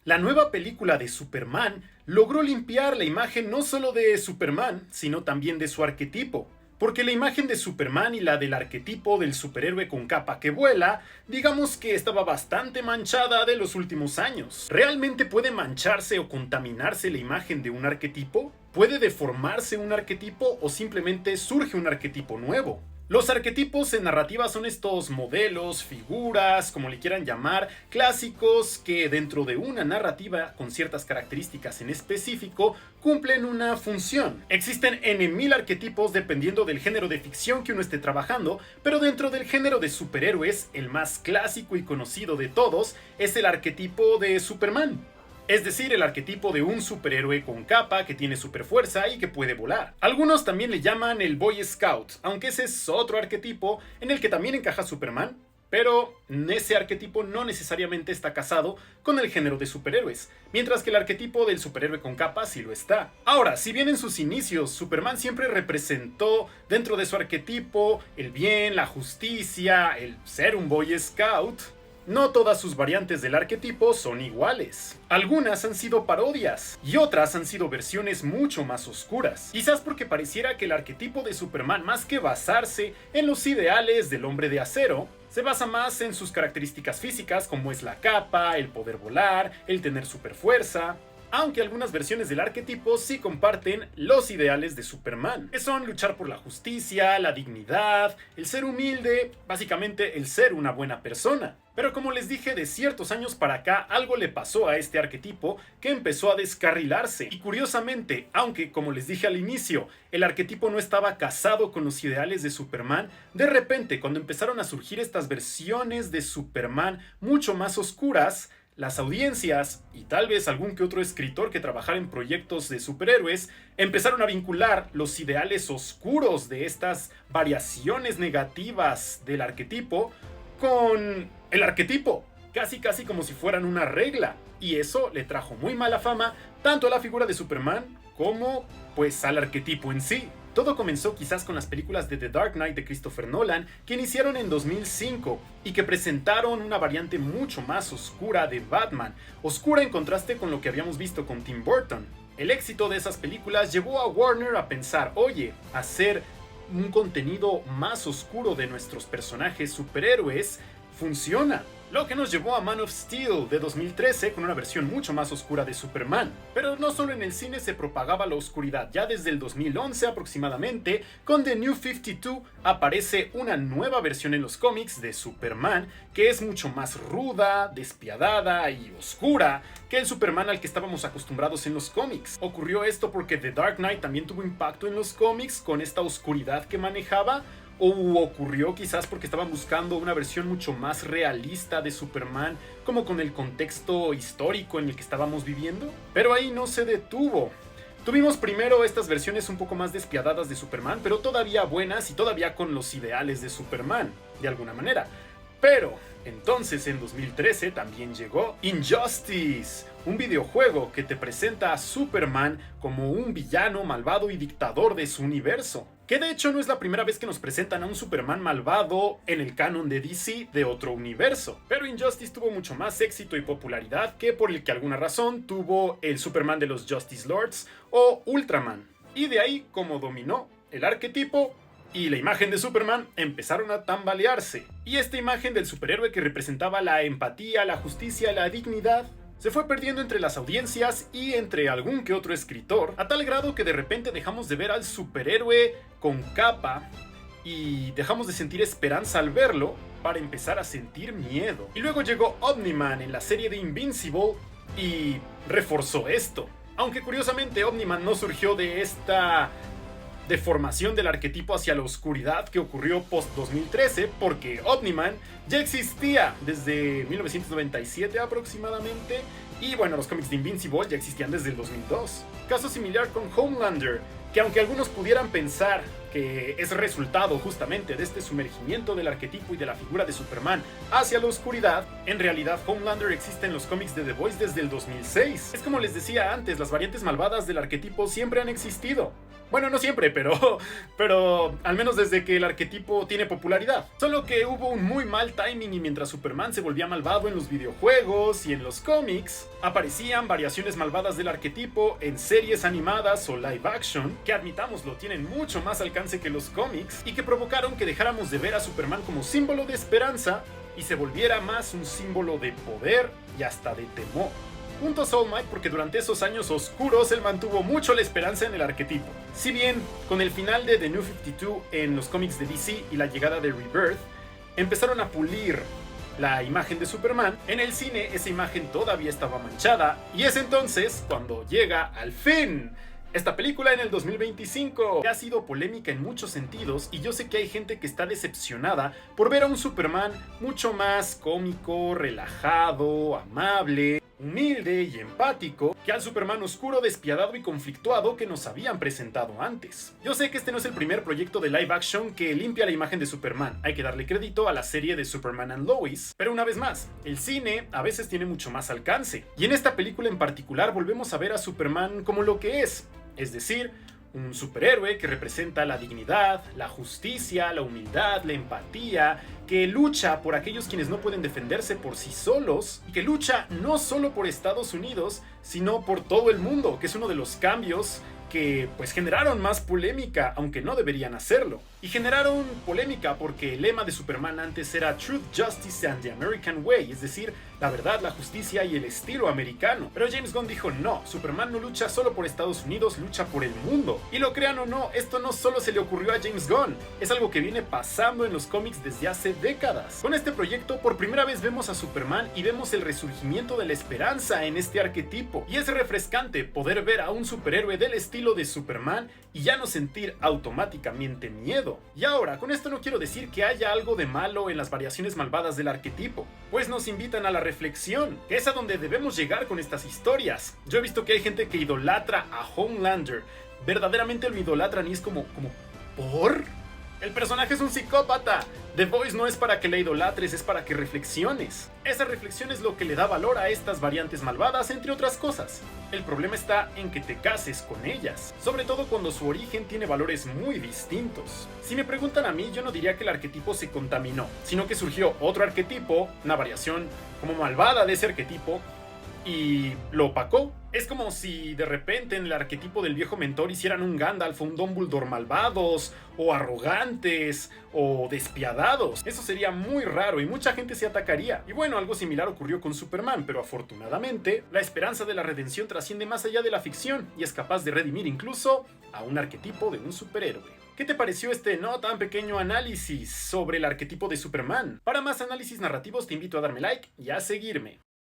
La nueva película de Superman logró limpiar la imagen no solo de Superman, sino también de su arquetipo. Porque la imagen de Superman y la del arquetipo del superhéroe con capa que vuela, digamos que estaba bastante manchada de los últimos años. ¿Realmente puede mancharse o contaminarse la imagen de un arquetipo? ¿Puede deformarse un arquetipo o simplemente surge un arquetipo nuevo? Los arquetipos en narrativa son estos modelos, figuras, como le quieran llamar, clásicos que dentro de una narrativa con ciertas características en específico cumplen una función. Existen n arquetipos dependiendo del género de ficción que uno esté trabajando, pero dentro del género de superhéroes, el más clásico y conocido de todos es el arquetipo de Superman. Es decir, el arquetipo de un superhéroe con capa que tiene superfuerza y que puede volar. Algunos también le llaman el Boy Scout, aunque ese es otro arquetipo en el que también encaja Superman, pero ese arquetipo no necesariamente está casado con el género de superhéroes, mientras que el arquetipo del superhéroe con capa sí lo está. Ahora, si bien en sus inicios Superman siempre representó dentro de su arquetipo el bien, la justicia, el ser un Boy Scout, no todas sus variantes del arquetipo son iguales. Algunas han sido parodias y otras han sido versiones mucho más oscuras. Quizás porque pareciera que el arquetipo de Superman, más que basarse en los ideales del hombre de acero, se basa más en sus características físicas como es la capa, el poder volar, el tener superfuerza. Aunque algunas versiones del arquetipo sí comparten los ideales de Superman, que son luchar por la justicia, la dignidad, el ser humilde, básicamente el ser una buena persona. Pero como les dije, de ciertos años para acá algo le pasó a este arquetipo que empezó a descarrilarse. Y curiosamente, aunque como les dije al inicio, el arquetipo no estaba casado con los ideales de Superman, de repente cuando empezaron a surgir estas versiones de Superman mucho más oscuras, las audiencias, y tal vez algún que otro escritor que trabajara en proyectos de superhéroes, empezaron a vincular los ideales oscuros de estas variaciones negativas del arquetipo con el arquetipo, casi como si fueran una regla. Y eso le trajo muy mala fama tanto a la figura de Superman como pues al arquetipo en sí. Todo comenzó quizás con las películas de The Dark Knight de Christopher Nolan, que iniciaron en 2005 y que presentaron una variante mucho más oscura de Batman, oscura en contraste con lo que habíamos visto con Tim Burton. El éxito de esas películas llevó a Warner a pensar, oye, hacer un contenido más oscuro de nuestros personajes superhéroes funciona. Lo que nos llevó a Man of Steel de 2013 con una versión mucho más oscura de Superman. Pero no solo en el cine se propagaba la oscuridad, ya desde el 2011 aproximadamente, con The New 52 aparece una nueva versión en los cómics de Superman que es mucho más ruda, despiadada y oscura que el Superman al que estábamos acostumbrados en los cómics. Ocurrió esto porque The Dark Knight también tuvo impacto en los cómics con esta oscuridad que manejaba, o ocurrió quizás porque estaban buscando una versión mucho más realista de Superman, como con el contexto histórico en el que estábamos viviendo. Pero ahí no se detuvo. Tuvimos primero estas versiones un poco más despiadadas de Superman, pero todavía buenas y todavía con los ideales de Superman, de alguna manera. Pero entonces en 2013 también llegó Injustice, un videojuego que te presenta a Superman como un villano malvado y dictador de su universo. Que de hecho no es la primera vez que nos presentan a un Superman malvado en el canon de DC de otro universo. Pero Injustice tuvo mucho más éxito y popularidad que por el que alguna razón tuvo el Superman de los Justice Lords o Ultraman. Y de ahí, como dominó el arquetipo y la imagen de Superman, empezaron a tambalearse. Y esta imagen del superhéroe que representaba la empatía, la justicia, la dignidad, se fue perdiendo entre las audiencias y entre algún que otro escritor, a tal grado que de repente dejamos de ver al superhéroe con capa y dejamos de sentir esperanza al verlo para empezar a sentir miedo. Y luego llegó Omni-Man en la serie de Invincible y reforzó esto. Aunque curiosamente Omni-Man no surgió de esta deformación del arquetipo hacia la oscuridad que ocurrió post-2013, porque Omni-Man ya existía desde 1997 aproximadamente, y bueno, los cómics de Invincible ya existían desde el 2002. Caso similar con Homelander, que aunque algunos pudieran pensar que es resultado justamente de este sumergimiento del arquetipo y de la figura de Superman hacia la oscuridad, en realidad Homelander existe en los cómics de The Voice desde el 2006. Es como les decía antes, las variantes malvadas del arquetipo siempre han existido. Bueno, no siempre, pero al menos desde que el arquetipo tiene popularidad. Solo que hubo un muy mal timing y mientras Superman se volvía malvado en los videojuegos y en los cómics, aparecían variaciones malvadas del arquetipo en series animadas o live action, que admitámoslo, tienen mucho más alcance que los cómics y que provocaron que dejáramos de ver a Superman como símbolo de esperanza y se volviera más un símbolo de poder y hasta de temor. Junto a All Might porque durante esos años oscuros él mantuvo mucho la esperanza en el arquetipo. Si bien, con el final de The New 52 en los cómics de DC y la llegada de Rebirth, empezaron a pulir la imagen de Superman, en el cine esa imagen todavía estaba manchada, y es entonces cuando llega al fin esta película en el 2025, que ha sido polémica en muchos sentidos, y yo sé que hay gente que está decepcionada por ver a un Superman mucho más cómico, relajado, amable, humilde y empático que al Superman oscuro, despiadado y conflictuado que nos habían presentado antes. Yo sé que este no es el primer proyecto de live action que limpia la imagen de Superman, hay que darle crédito a la serie de Superman and Lois, pero una vez más, el cine a veces tiene mucho más alcance, y en esta película en particular volvemos a ver a Superman como lo que es decir, un superhéroe que representa la dignidad, la justicia, la humildad, la empatía, que lucha por aquellos quienes no pueden defenderse por sí solos y que lucha no solo por Estados Unidos, sino por todo el mundo, que es uno de los cambios que pues generaron más polémica, aunque no deberían hacerlo. Y generaron polémica porque el lema de Superman antes era Truth, Justice and the American Way, es decir, la verdad, la justicia y el estilo americano. Pero James Gunn dijo no, Superman no lucha solo por Estados Unidos, lucha por el mundo. Y lo crean o no, esto no solo se le ocurrió a James Gunn, es algo que viene pasando en los cómics desde hace décadas. Con este proyecto por primera vez vemos a Superman y vemos el resurgimiento de la esperanza en este arquetipo. Y es refrescante poder ver a un superhéroe del estilo de Superman y ya no sentir automáticamente miedo. Y ahora, con esto no quiero decir que haya algo de malo en las variaciones malvadas del arquetipo, pues nos invitan a la reflexión, que es a donde debemos llegar con estas historias. Yo he visto que hay gente que idolatra a Homelander, verdaderamente lo idolatran y es como ¿por? El personaje es un psicópata. The Voice no es para que la idolatres, es para que reflexiones. Esa reflexión es lo que le da valor a estas variantes malvadas, entre otras cosas. El problema está en que te cases con ellas, sobre todo cuando su origen tiene valores muy distintos. Si me preguntan a mí, yo no diría que el arquetipo se contaminó, sino que surgió otro arquetipo, una variación como malvada de ese arquetipo, y lo opacó. Es como si de repente en el arquetipo del viejo mentor hicieran un Gandalf o un Dumbledore malvados, o arrogantes, o despiadados. Eso sería muy raro y mucha gente se atacaría. Y bueno, algo similar ocurrió con Superman, pero afortunadamente, la esperanza de la redención trasciende más allá de la ficción y es capaz de redimir incluso a un arquetipo de un superhéroe. ¿Qué te pareció este no tan pequeño análisis sobre el arquetipo de Superman? Para más análisis narrativos te invito a darme like y a seguirme.